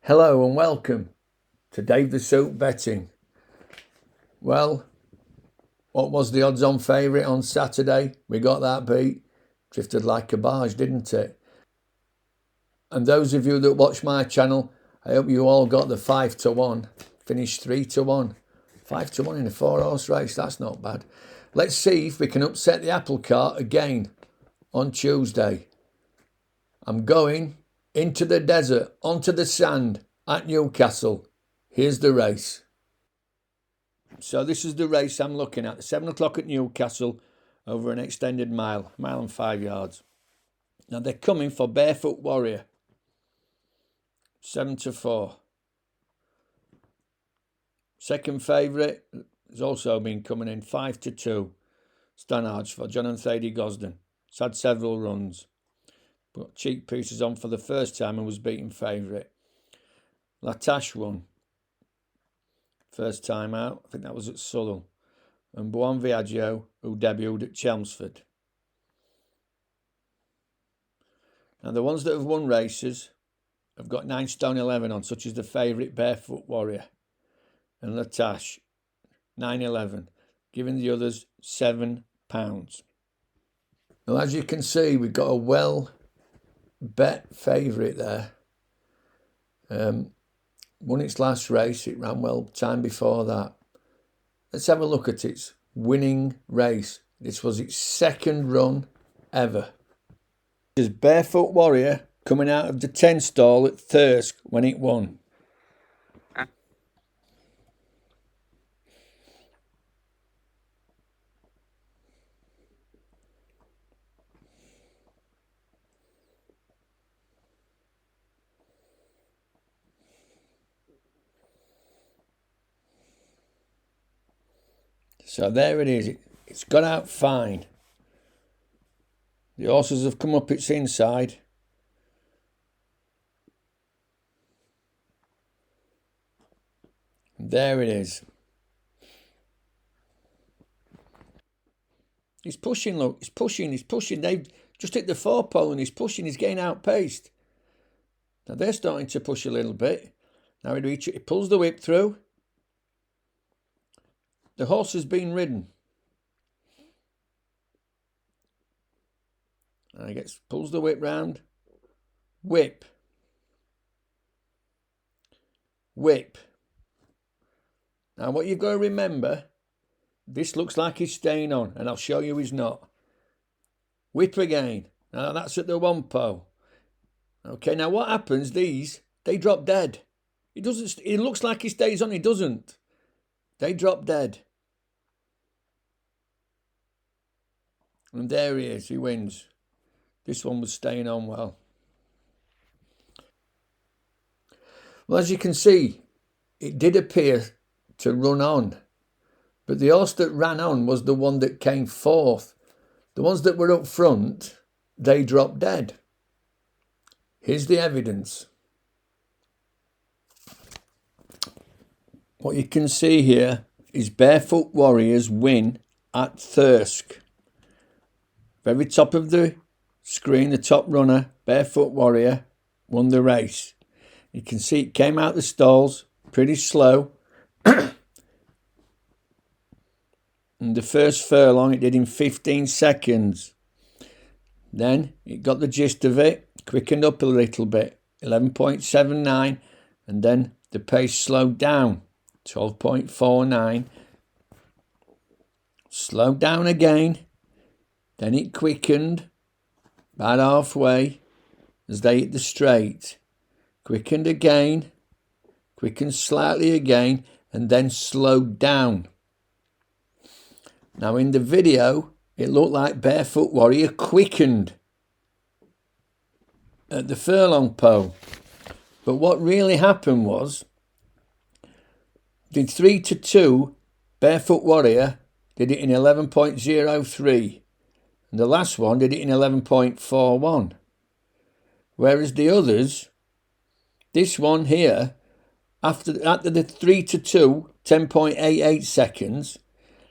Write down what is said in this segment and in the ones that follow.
Hello and welcome to Dave the Soup Betting. Well, what was the odds on favourite on Saturday? We got that beat. Drifted like a barge, didn't it? And those of you that watch my channel, I hope you all got the 5-1. Finished 3-1. 5-1 in a 4-horse race, that's not bad. Let's see if we can upset the apple cart again on Tuesday. I'm going into the desert, onto the sand at Newcastle. Here's the race. So this is the race I'm looking at. 7 o'clock at Newcastle over an extended mile and 5 yards. Now they're coming for Barefoot Warrior. 7-4. Second favourite has also been coming in 5-2. Stanards for John and Thady Gosden. It's had several runs. Got cheek pieces on for the first time and was beaten favourite. Latash won. First time out, I think that was at Southall. And Buon Viaggio, who debuted at Chelmsford. Now the ones that have won races have got 9 stone 11 on, such as the favourite Barefoot Warrior. And Latash, 9-11, giving the others £7. Now as you can see, we've got a well bet favourite there. Won its last race. It ran well time before that. Let's have a look at its winning race. This was its second run ever. This is Barefoot Warrior coming out of the 10 stall at Thirsk when it won. So there it is. It's got out fine. The horses have come up its inside. And there it is. He's pushing, look. He's pushing. They've just hit the 4-pole and he's pushing. He's getting outpaced. Now they're starting to push a little bit. Now he pulls the whip through. The horse has been ridden. And he pulls the whip round. Whip. Whip. Now what you've got to remember, this looks like he's staying on, and I'll show you he's not. Whip again. Now that's at the 1 pole. Okay, now what happens, they drop dead. It looks like he stays on, he doesn't. They drop dead. And there he is, he wins. This one was staying on well. Well, as you can see, it did appear to run on. But the horse that ran on was the one that came fourth. The ones that were up front, they dropped dead. Here's the evidence. What you can see here is Barefoot Warrior's win at Thirsk. Very top of the screen, the top runner, Barefoot Warrior, won the race. You can see it came out the stalls pretty slow. And the first furlong it did in 15 seconds. Then it got the gist of it, quickened up a little bit, 11.79, and then the pace slowed down, 12.49. Slowed down again. Then it quickened about halfway as they hit the straight. Quickened again, quickened slightly again, and then slowed down. Now in the video, it looked like Barefoot Warrior quickened at the furlong pole. But what really happened was, did 3-2, Barefoot Warrior did it in 11.03. And the last one did it in 11.41. Whereas the others, this one here, after the 3-2, 10.88 seconds,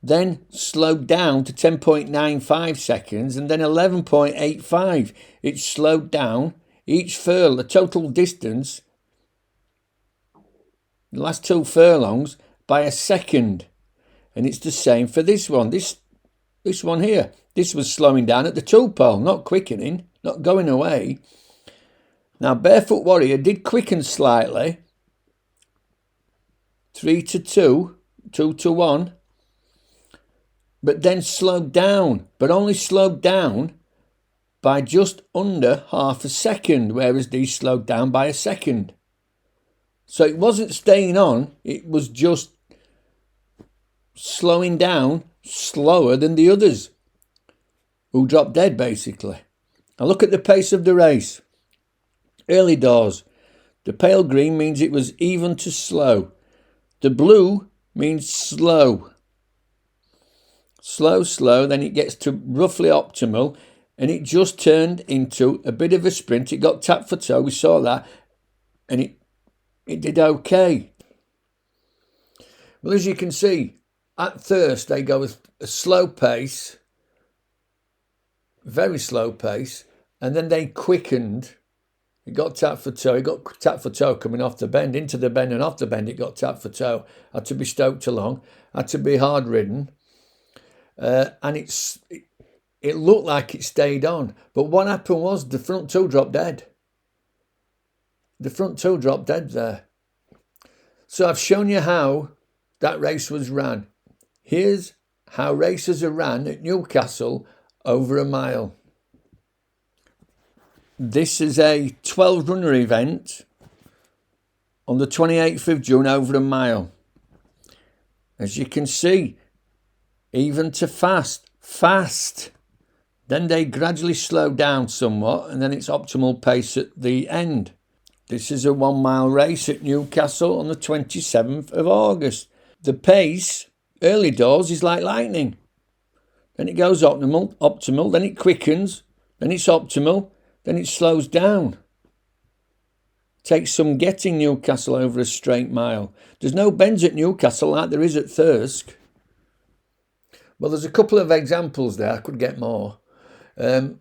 then slowed down to 10.95 seconds, and then 11.85. It slowed down each furlong, the total distance the last 2 furlongs, by a second. And it's the same for this one. This one here. This was slowing down at the 2 pole, not quickening, not going away. Now, Barefoot Warrior did quicken slightly. 3-2, 2-1. But then slowed down, but only slowed down by just under half a second, whereas these slowed down by a second. So it wasn't staying on, it was just slowing down slower than the others, who dropped dead, basically. Now look at the pace of the race. Early doors. The pale green means it was even to slow. The blue means slow. Slow, then it gets to roughly optimal, and it just turned into a bit of a sprint. It got tap for toe, we saw that, and it did okay. Well, as you can see, at Thirsk they go with a slow pace, very slow pace, and then they quickened. It got tap for toe. It got tap for toe coming off the bend, into the bend and off the bend. It got tap for toe. Had to be stoked along. Had to be hard ridden. And it looked like it stayed on. But what happened was the front 2 dropped dead. The front 2 dropped dead there. So I've shown you how that race was ran. Here's how races are ran at Newcastle over a mile. This is a 12-runner event on the 28th of June over a mile. As you can see, even to fast. Then they gradually slow down somewhat, and then it's optimal pace at the end. This is a 1 mile race at Newcastle on the 27th of August. The pace, early doors, is like lightning. Then it goes optimal, then it quickens, then it's optimal, then it slows down. Takes some getting Newcastle over a straight mile. There's no bends at Newcastle like there is at Thirsk. Well, there's a couple of examples there. I could get more. And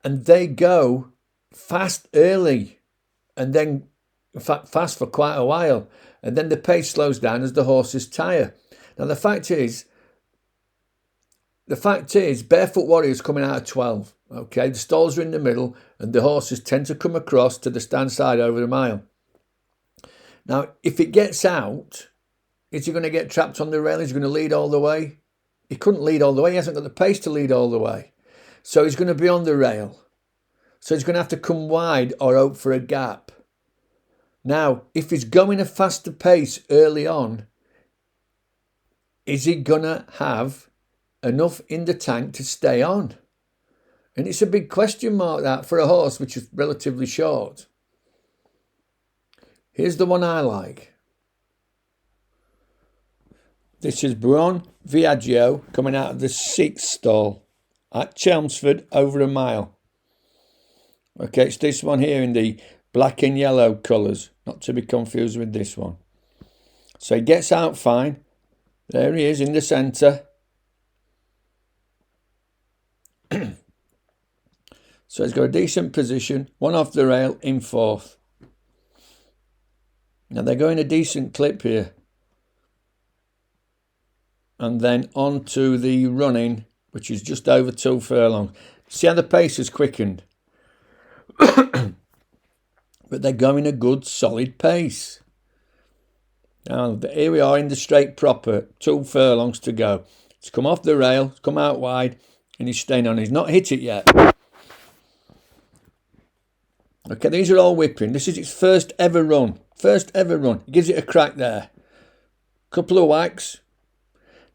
they go fast early and then fast for quite a while. And then the pace slows down as the horses tire. Now, the fact is, Barefoot Warrior is coming out of 12. Okay, the stalls are in the middle and the horses tend to come across to the stand side over the mile. Now, if it gets out, is he going to get trapped on the rail? Is he going to lead all the way? He couldn't lead all the way. He hasn't got the pace to lead all the way. So he's going to be on the rail. So he's going to have to come wide or hope for a gap. Now, if he's going a faster pace early on, is he going to have enough in the tank to stay on? And it's a big question mark, that, for a horse which is relatively short. Here's the one I like. This is Buon Viaggio coming out of the 6th stall at Chelmsford over a mile. Okay, it's this one here in the black and yellow colours, not to be confused with this one. So he gets out fine. There he is in the centre. So he's got a decent position, one off the rail in 4th. Now they're going a decent clip here. And then on to the running, which is just over 2 furlongs. See how the pace has quickened. But they're going a good solid pace. Now here we are in the straight proper, 2 furlongs to go. It's come off the rail, it's come out wide, and he's staying on. He's not hit it yet. Okay, these are all whipping. This is its first ever run. First ever run. He gives it a crack there. Couple of whacks.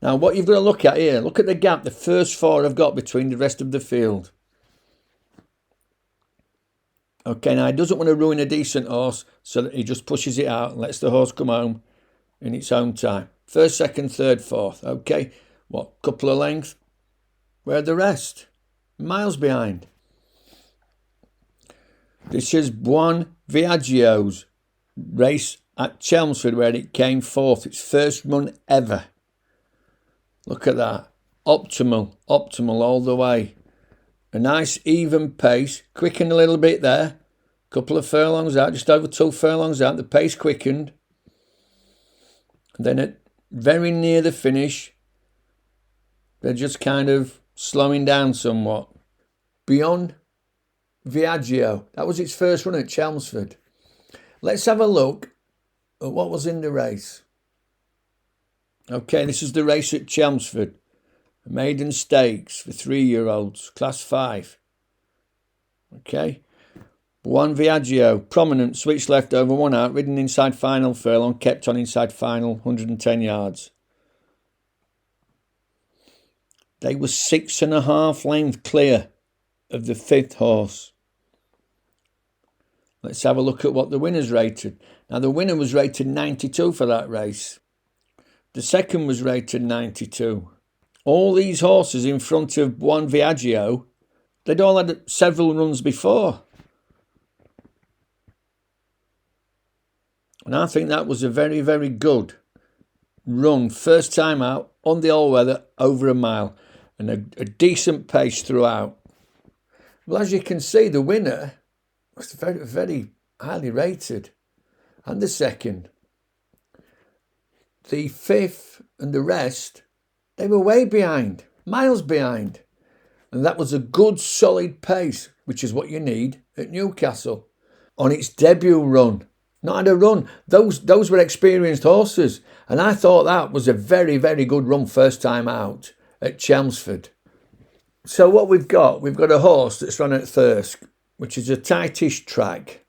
Now, what you've got to look at here, look at the gap the first 4 have got between the rest of the field. Okay, now he doesn't want to ruin a decent horse, so that he just pushes it out and lets the horse come home in its own time. 1st, 2nd, 3rd, 4th. Okay, what, couple of lengths? Where are the rest? Miles behind. This is Buon Viaggio's race at Chelmsford, where it came 4th. Its first run ever. Look at that. Optimal all the way. A nice even pace. Quickened a little bit there. Couple of furlongs out, just over 2 furlongs out. The pace quickened. And then at very near the finish, they're just kind of slowing down somewhat. Buon Viaggio, that was its first run at Chelmsford. Let's have a look at what was in the race. Okay, this is the race at Chelmsford. A maiden stakes for 3-year-olds, class 5. Okay. Buon Viaggio, prominent, switched left over 1 out, ridden inside final furlong, kept on inside final, 110 yards. They were 6.5 lengths clear of the 5th horse. Let's have a look at what the winner's rated. Now, the winner was rated 92 for that race. The second was rated 92. All these horses in front of Buon Viaggio, they'd all had several runs before. And I think that was a very, very good run. First time out on the all-weather over a mile. And a decent pace throughout. Well, as you can see, the winner was very, very highly rated. And the second. The 5th and the rest, they were way behind. Miles behind. And that was a good, solid pace, which is what you need at Newcastle. On its debut run. Not had a run. Those were experienced horses. And I thought that was a very, very good run first time out at Chelmsford. So what we've got a horse that's run at Thirsk, which is a tightish track,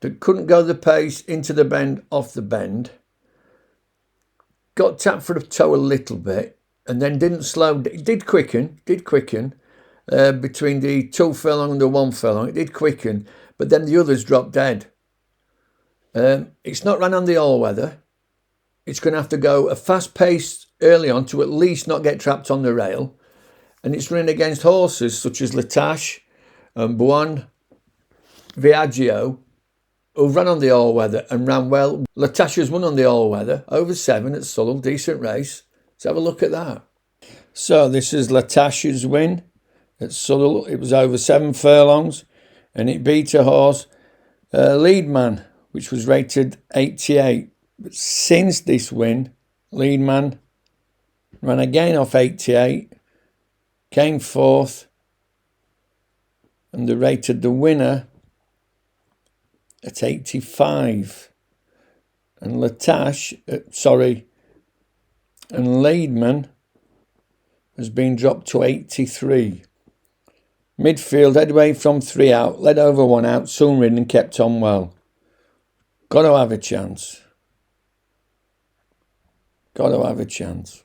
that couldn't go the pace into the bend, off the bend, got tapped for the toe a little bit, and then didn't slow, it did quicken, between the 2 furlong and the 1 furlong, it did quicken, but then the others dropped dead. It's not run on the all-weather. It's going to have to go a fast pace early on to at least not get trapped on the rail. And it's running against horses such as Latache and Buon Viaggio, who've run on the all-weather and ran well. Latache has won on the all-weather, over 7 at Sulham, decent race. Let's have a look at that. So this is Latache's win at Sulham. It was over 7 furlongs and it beat a horse, Leadman, which was rated 88. But since this win, Leadman ran again off 88, came 4th, and they rated the winner at 85. And Latache, and Leadman has been dropped to 83. Midfield, head away from 3 out, led over 1 out, soon ridden and kept on well. Got to have a chance. Got to have a chance.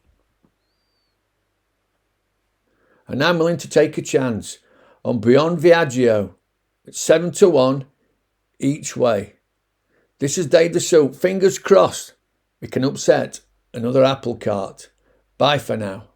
And I'm willing to take a chance on Buon Viaggio at 7-1 each way. This is Dave the Soup. Fingers crossed we can upset another apple cart. Bye for now.